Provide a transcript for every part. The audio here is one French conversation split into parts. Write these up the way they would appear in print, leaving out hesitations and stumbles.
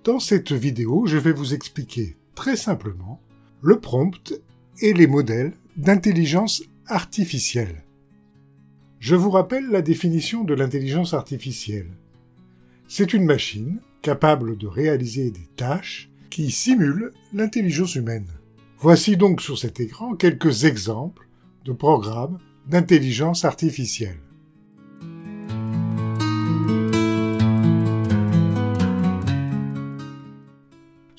Dans cette vidéo, je vais vous expliquer très simplement le prompt et les modèles d'intelligence artificielle. Je vous rappelle la définition de l'intelligence artificielle. C'est une machine capable de réaliser des tâches qui simulent l'intelligence humaine. Voici donc sur cet écran quelques exemples de programmes d'intelligence artificielle.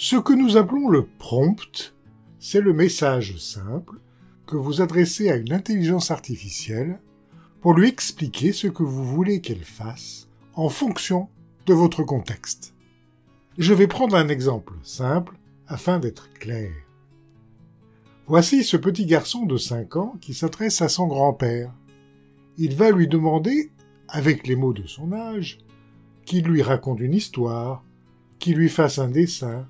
Ce que nous appelons le prompt, c'est le message simple que vous adressez à une intelligence artificielle pour lui expliquer ce que vous voulez qu'elle fasse en fonction de votre contexte. Je vais prendre un exemple simple afin d'être clair. Voici ce petit garçon de 5 ans qui s'adresse à son grand-père. Il va lui demander, avec les mots de son âge, qu'il lui raconte une histoire, qu'il lui fasse un dessin,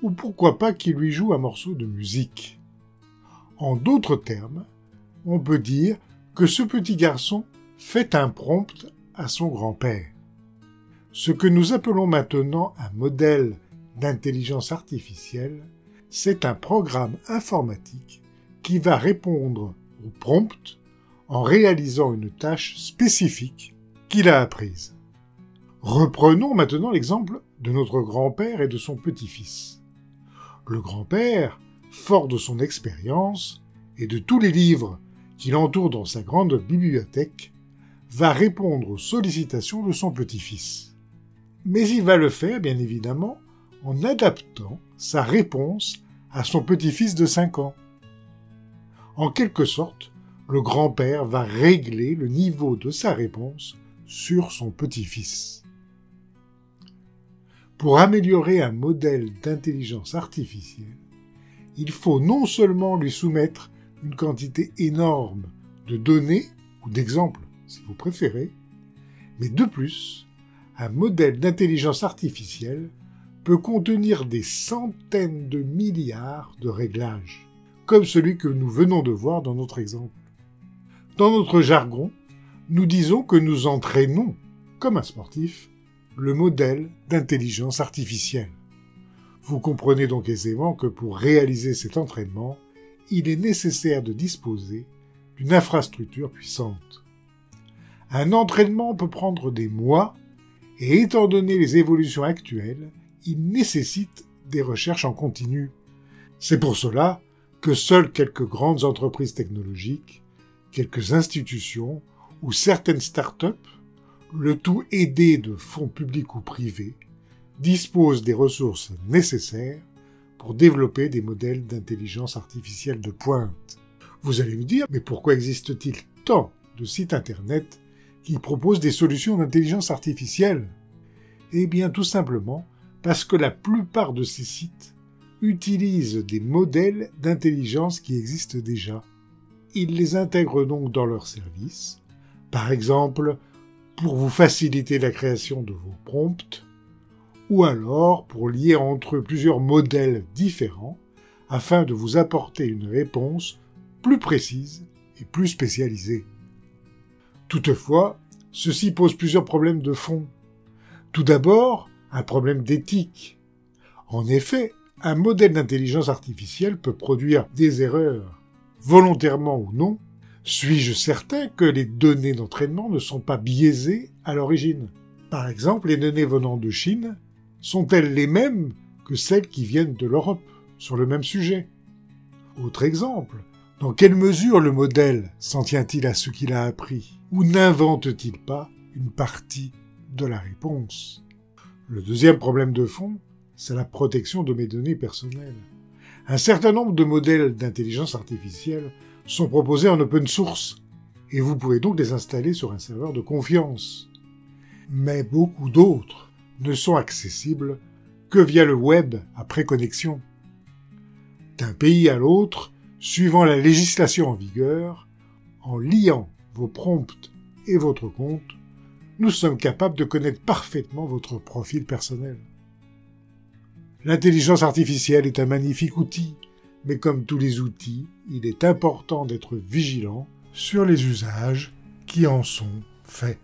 ou pourquoi pas qu'il lui joue un morceau de musique. En d'autres termes, on peut dire que ce petit garçon fait un prompt à son grand-père. Ce que nous appelons maintenant un modèle d'intelligence artificielle, c'est un programme informatique qui va répondre au prompt en réalisant une tâche spécifique qu'il a apprise. Reprenons maintenant l'exemple de notre grand-père et de son petit-fils. Le grand-père, fort de son expérience et de tous les livres qui l'entourent dans sa grande bibliothèque, va répondre aux sollicitations de son petit-fils. Mais il va le faire, bien évidemment, en adaptant sa réponse à son petit-fils de 5 ans. En quelque sorte, le grand-père va régler le niveau de sa réponse sur son petit-fils. Pour améliorer un modèle d'intelligence artificielle, il faut non seulement lui soumettre une quantité énorme de données, ou d'exemples si vous préférez, mais de plus, un modèle d'intelligence artificielle peut contenir des centaines de milliards de réglages, comme celui que nous venons de voir dans notre exemple. Dans notre jargon, nous disons que nous entraînons, comme un sportif, le modèle d'intelligence artificielle. Vous comprenez donc aisément que pour réaliser cet entraînement, il est nécessaire de disposer d'une infrastructure puissante. Un entraînement peut prendre des mois, et étant donné les évolutions actuelles, il nécessite des recherches en continu. C'est pour cela que seules quelques grandes entreprises technologiques, quelques institutions ou certaines start-up, le tout aidé de fonds publics ou privés, disposent des ressources nécessaires pour développer des modèles d'intelligence artificielle de pointe. Vous allez me dire, mais pourquoi existe-t-il tant de sites internet qui proposent des solutions d'intelligence artificielle? Eh bien, tout simplement parce que la plupart de ces sites utilisent des modèles d'intelligence qui existent déjà. Ils les intègrent donc dans leurs services, par exemple pour vous faciliter la création de vos prompts, ou alors pour lier entre eux plusieurs modèles différents afin de vous apporter une réponse plus précise et plus spécialisée. Toutefois, ceci pose plusieurs problèmes de fond. Tout d'abord, un problème d'éthique. En effet, un modèle d'intelligence artificielle peut produire des erreurs, volontairement ou non. Suis-je certain que les données d'entraînement ne sont pas biaisées à l'origine? Par exemple, les données venant de Chine sont-elles les mêmes que celles qui viennent de l'Europe sur le même sujet? Autre exemple, dans quelle mesure le modèle s'en tient-il à ce qu'il a appris? Ou n'invente-t-il pas une partie de la réponse? Le deuxième problème de fond, c'est la protection de mes données personnelles. Un certain nombre de modèles d'intelligence artificielle sont proposés en open source, et vous pouvez donc les installer sur un serveur de confiance. Mais beaucoup d'autres ne sont accessibles que via le web après connexion. D'un pays à l'autre, suivant la législation en vigueur, en liant vos prompts et votre compte, nous sommes capables de connaître parfaitement votre profil personnel. L'intelligence artificielle est un magnifique outil, mais comme tous les outils, il est important d'être vigilant sur les usages qui en sont faits.